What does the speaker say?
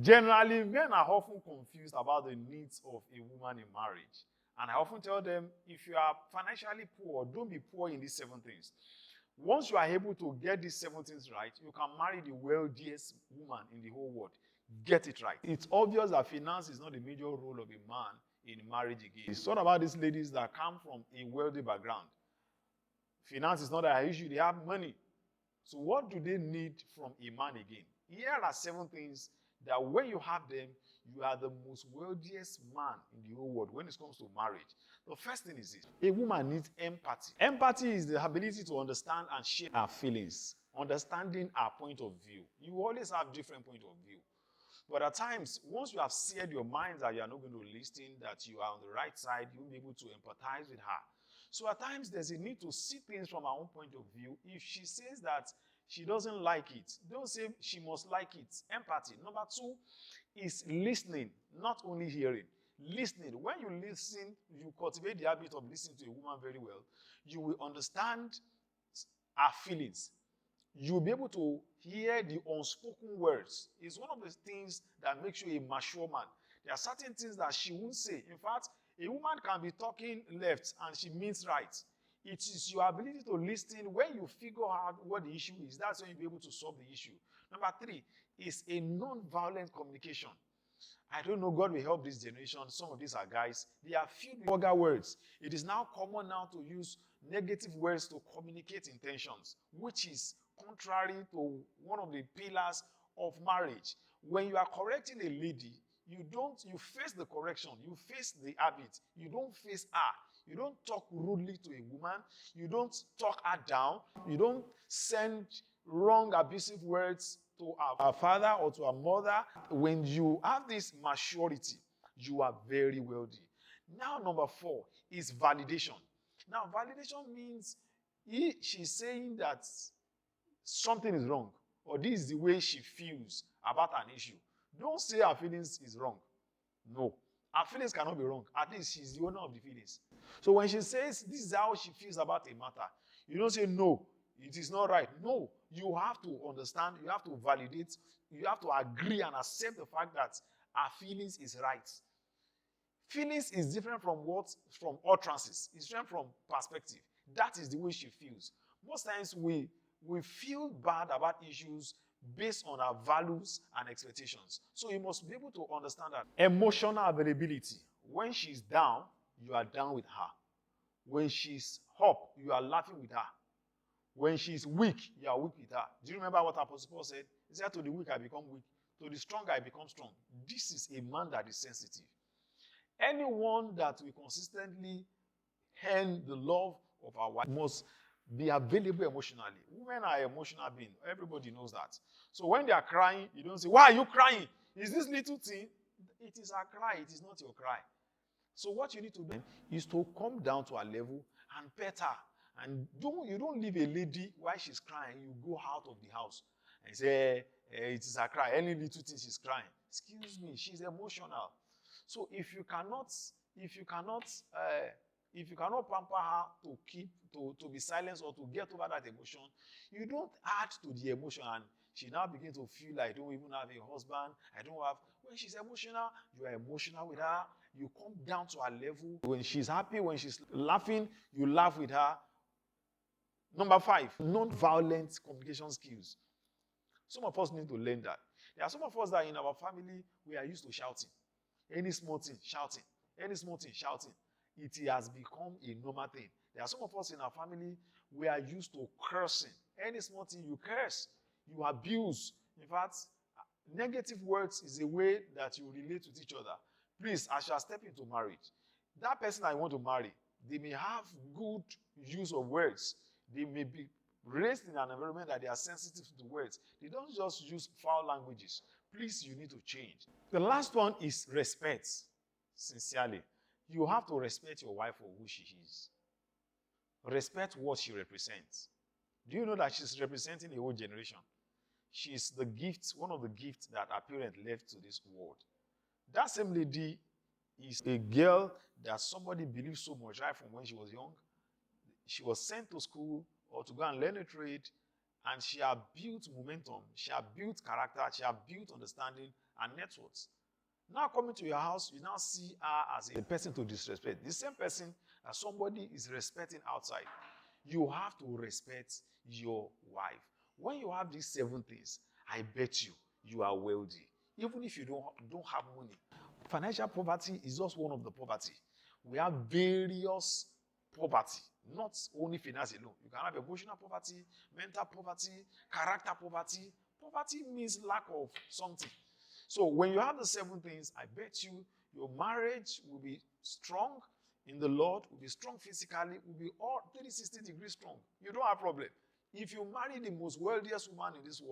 Generally, men are often confused about the needs of a woman in marriage. And I often tell them, if you are financially poor, don't be poor in these 7 things. Once you are able to get these 7 things right, you can marry the wealthiest woman in the whole world. Get it right. It's obvious that finance is not the major role of a man in marriage again. It's not about these ladies that come from a wealthy background. Finance is not their issue. They have money. So what do they need from a man again? Here are 7 things that when you have them, you are the most wealthiest man in the whole world when it comes to marriage. The first thing is this: a woman needs empathy. Empathy is the ability to understand and share her feelings, understanding her point of view. You always have different point of view. But at times, once you have seared your mind that you are not going to listen, that you are on the right side, you'll be able to empathize with her. So at times, there's a need to see things from her own point of view. If she says that she doesn't like it, don't say she must like it. Empathy. Number 2 is listening, not only hearing. Listening. When you listen, you cultivate the habit of listening to a woman very well. You will understand her feelings. You'll be able to hear the unspoken words. It's one of the things that makes you a mature man. There are certain things that she won't say. In fact, a woman can be talking left and she means right. It is your ability to listen. When you figure out what the issue is, that's when you'll be able to solve the issue. Number 3 is a non-violent communication. I don't know, God will help this generation. Some of these are guys. They are filled with vulgar words. It is now common now to use negative words to communicate intentions, which is contrary to one of the pillars of marriage. When you are correcting a lady, you face the correction, you face the habit, you don't face her. You don't talk rudely to a woman, you don't talk her down, you don't send wrong abusive words to her father or to her mother. When you have this maturity, you are very wealthy. Now, number 4 is validation. Now, validation means she's saying that something is wrong, or this is the way she feels about an issue. Don't say her feelings is wrong. No. Her feelings cannot be wrong. At least she's the owner of the feelings. So when she says this is how she feels about a matter, you don't say no, it is not right. No. You have to understand, you have to validate, you have to agree and accept the fact that her feelings is right. Feelings is different from utterances. It's different from perspective. That is the way she feels. Most times we feel bad about issues based on our values and expectations. So you must be able to understand that. Emotional availability. When she's down, you are down with her. When she's up, you are laughing with her. When she's weak, you are weak with her. Do you remember what Apostle Paul said? He said, to the weak I become weak, to the strong I become strong. This is a man that is sensitive. Anyone that will consistently earn the love of our wife must be available emotionally. Women are emotional beings. Everybody knows that. So when they are crying, you don't say, why are you crying? Is this little thing? It is her cry. It is not your cry. So what you need to do is to come down to her level and pet her. And you don't leave a lady while she's crying. You go out of the house and say, it is her cry. Any little thing she's crying. Excuse me, she's emotional. So if you cannot pamper her to be silenced or to get over that emotion, you don't add to the emotion, and she now begins to feel like I don't even have a husband. When she's emotional, you are emotional with her. You come down to her level. When she's happy, when she's laughing, you laugh with her. Number 5, non-violent communication skills. Some of us need to learn that. There are some of us that in our family, we are used to shouting. Any small thing, shouting. Any small thing, shouting. It has become a normal thing. There are some of us in our family, we are used to cursing. Any small thing, you curse. You abuse. In fact, negative words is a way that you relate with each other. Please, as you are stepping into marriage, that person I want to marry, they may have good use of words. They may be raised in an environment that they are sensitive to words. They don't just use foul languages. Please, you need to change. The last one is respect. Sincerely. You have to respect your wife for who she is. Respect what she represents. Do you know that she's representing a whole generation? She's the gift, one of the gifts that our parents left to this world. That same lady is a girl that somebody believed so much right from when she was young. She was sent to school or to go and learn a trade, and she had built momentum, she had built character, she had built understanding, and net worth. Now coming to your house, you now see her as a person to disrespect. The same person that somebody is respecting outside. You have to respect your wife. When you have these 7 things, I bet you are wealthy. Even if you don't have money. Financial poverty is just one of the poverty. We have various poverty, not only finance alone. You can have emotional poverty, mental poverty, character poverty. Poverty means lack of something. So when you have the 7 things, I bet you your marriage will be strong in the Lord, will be strong physically, will be all 360 degrees strong. You don't have problem. If you marry the most wealthiest woman in this world,